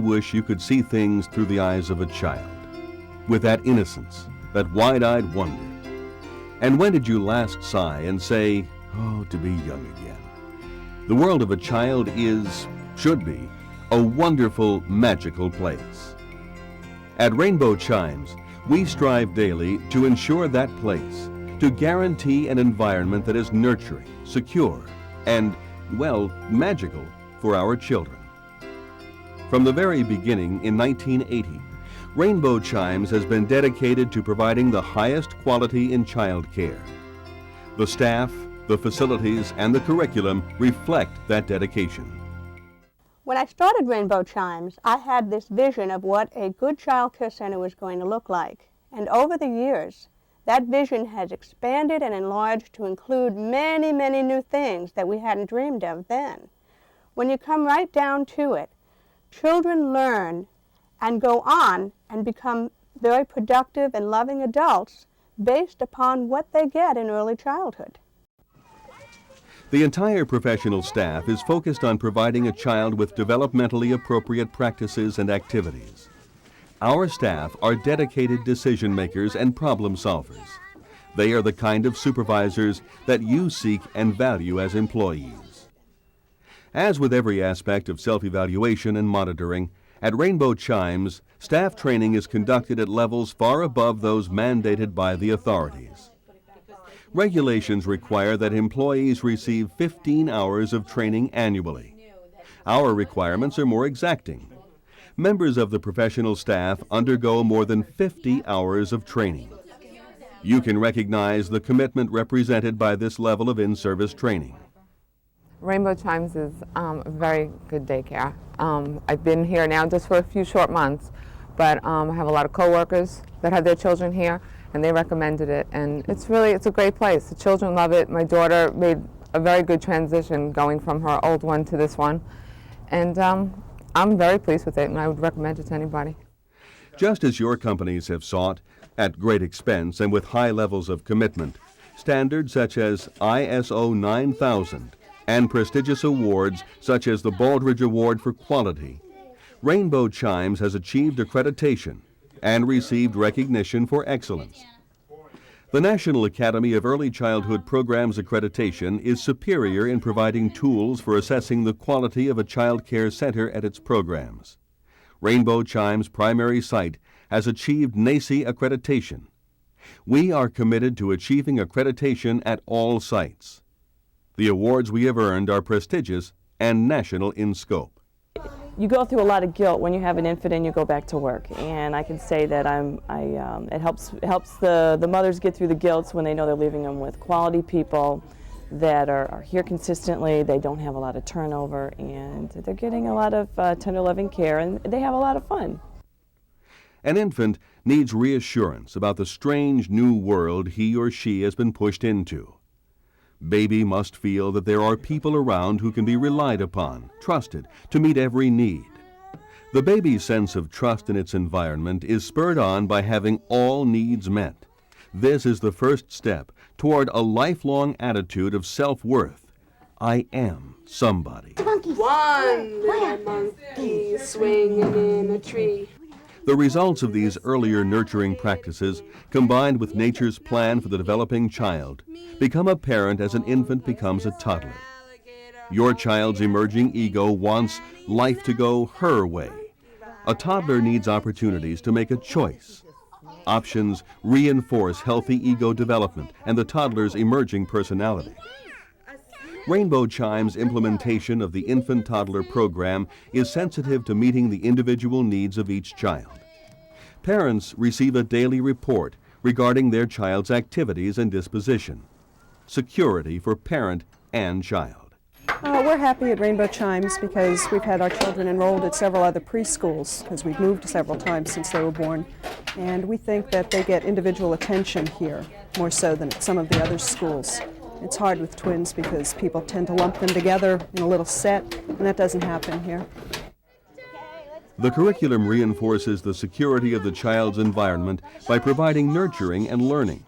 wish you could see things through the eyes of a child, with that innocence, that wide-eyed wonder? And when did you last sigh and say, "Oh, to be young again"? The world of a child should be, a wonderful, magical place. At Rainbow Chimes, we strive daily to ensure that place, to guarantee an environment that is nurturing, secure, and, well, magical for our children. From the very beginning in 1980, Rainbow Chimes has been dedicated to providing the highest quality in child care. The staff, the facilities, and the curriculum reflect that dedication. When I started Rainbow Chimes, I had this vision of what a good child care center was going to look like. And over the years, that vision has expanded and enlarged to include many, many new things that we hadn't dreamed of then. When you come right down to it, children learn and go on and become very productive and loving adults based upon what they get in early childhood. The entire professional staff is focused on providing a child with developmentally appropriate practices and activities. Our staff are dedicated decision makers and problem solvers. They are the kind of supervisors that you seek and value as employees. As with every aspect of self-evaluation and monitoring, at Rainbow Chimes, staff training is conducted at levels far above those mandated by the authorities. Regulations require that employees receive 15 hours of training annually. Our requirements are more exacting. Members of the professional staff undergo more than 50 hours of training. You can recognize the commitment represented by this level of in-service training. Rainbow Chimes is a very good daycare. I've been here now just for a few short months, but I have a lot of coworkers that have their children here, and they recommended it, and it's a great place. The children love it. My daughter made a very good transition going from her old one to this one, and I'm very pleased with it, and I would recommend it to anybody. Just as your companies have sought, at great expense and with high levels of commitment, standards such as ISO 9000 and prestigious awards such as the Baldrige Award for Quality, Rainbow Chimes has achieved accreditation and received recognition for excellence. The National Academy of Early Childhood Programs accreditation is superior in providing tools for assessing the quality of a child care center at its programs. Rainbow Chimes' primary site has achieved NACI accreditation. We are committed to achieving accreditation at all sites. The awards we have earned are prestigious and national in scope. You go through a lot of guilt when you have an infant and you go back to work, and I can say that it helps the mothers get through the guilt when they know they're leaving them with quality people that are here consistently. They don't have a lot of turnover, and they're getting a lot of tender loving care, and they have a lot of fun. An infant needs reassurance about the strange new world he or she has been pushed into. Baby must feel that there are people around who can be relied upon, trusted, to meet every need. The baby's sense of trust in its environment is spurred on by having all needs met. This is the first step toward a lifelong attitude of self-worth. I am somebody. One little monkey swinging in a tree. The results of these earlier nurturing practices, combined with nature's plan for the developing child, become apparent as an infant becomes a toddler. Your child's emerging ego wants life to go her way. A toddler needs opportunities to make a choice. Options reinforce healthy ego development and the toddler's emerging personality. Rainbow Chimes' implementation of the infant-toddler program is sensitive to meeting the individual needs of each child. Parents receive a daily report regarding their child's activities and disposition. Security for parent and child. We're happy at Rainbow Chimes because we've had our children enrolled at several other preschools because we've moved several times since they were born, and we think that they get individual attention here more so than at some of the other schools. It's hard with twins because people tend to lump them together in a little set, and that doesn't happen here. The curriculum reinforces the security of the child's environment by providing nurturing and learning.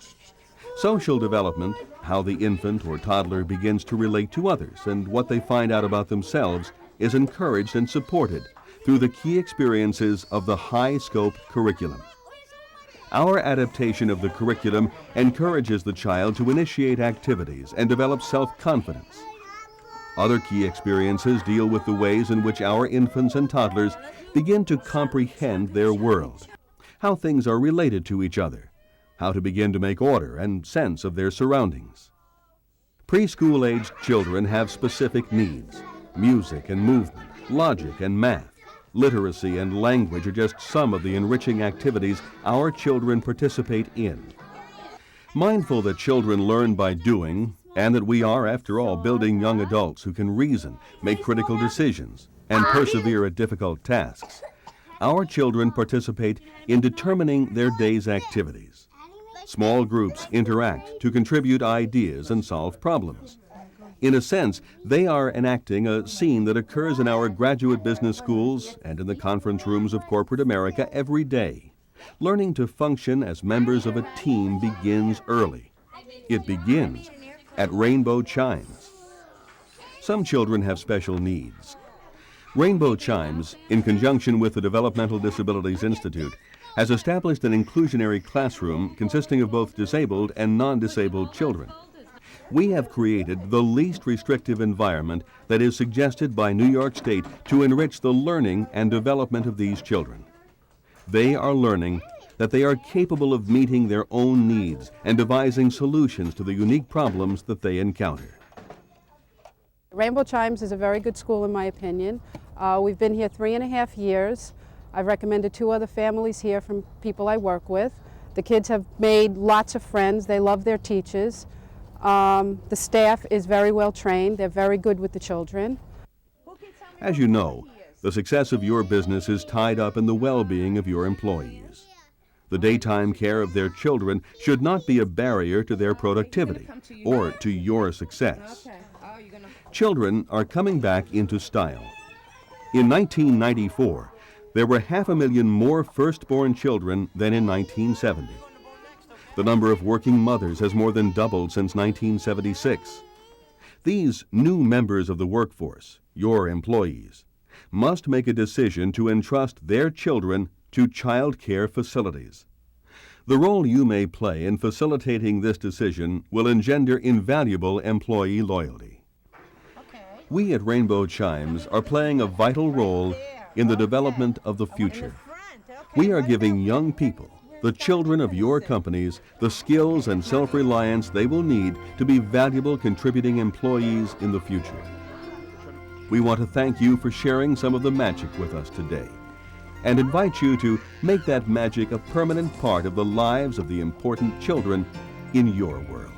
Social development, how the infant or toddler begins to relate to others and what they find out about themselves, is encouraged and supported through through the key experiences of the high-scope curriculum. Our adaptation of the curriculum encourages the child to initiate activities and develop self-confidence. Other key experiences deal with the ways in which our infants and toddlers begin to comprehend their world, how things are related to each other, how to begin to make order and sense of their surroundings. Preschool-aged children have specific needs. Music and movement, logic and math, literacy and language are just some of the enriching activities our children participate in. Mindful that children learn by doing, and that we are, after all, building young adults who can reason, make critical decisions, and persevere at difficult tasks, our children participate in determining their day's activities. Small groups interact to contribute ideas and solve problems. In a sense, they are enacting a scene that occurs in our graduate business schools and in the conference rooms of corporate America every day. Learning to function as members of a team begins early. It begins at Rainbow Chimes. Some children have special needs. Rainbow Chimes, in conjunction with the Developmental Disabilities Institute, has established an inclusionary classroom consisting of both disabled and non-disabled children. We have created the least restrictive environment that is suggested by New York State to enrich the learning and development of these children. They are learning that they are capable of meeting their own needs and devising solutions to the unique problems that they encounter. Rainbow Chimes is a very good school in my opinion. We've been here 3.5 years. I've recommended 2 other families here from people I work with. The kids have made lots of friends. They love their teachers. The staff is very well trained. They're very good with the children. As you know, the success of your business is tied up in the well-being of your employees. The daytime care of their children should not be a barrier to their productivity or to your success. Children are coming back into style. In 1994, there were 500,000 more firstborn children than in 1970. The number of working mothers has more than doubled since 1976. These new members of the workforce, your employees, must make a decision to entrust their children to child care facilities. The role you may play in facilitating this decision will engender invaluable employee loyalty. We at Rainbow Chimes are playing a vital role in the development of the future. We are giving young people, the children of your companies, the skills and self-reliance they will need to be valuable contributing employees in the future. We want to thank you for sharing some of the magic with us today and invite you to make that magic a permanent part of the lives of the important children in your world.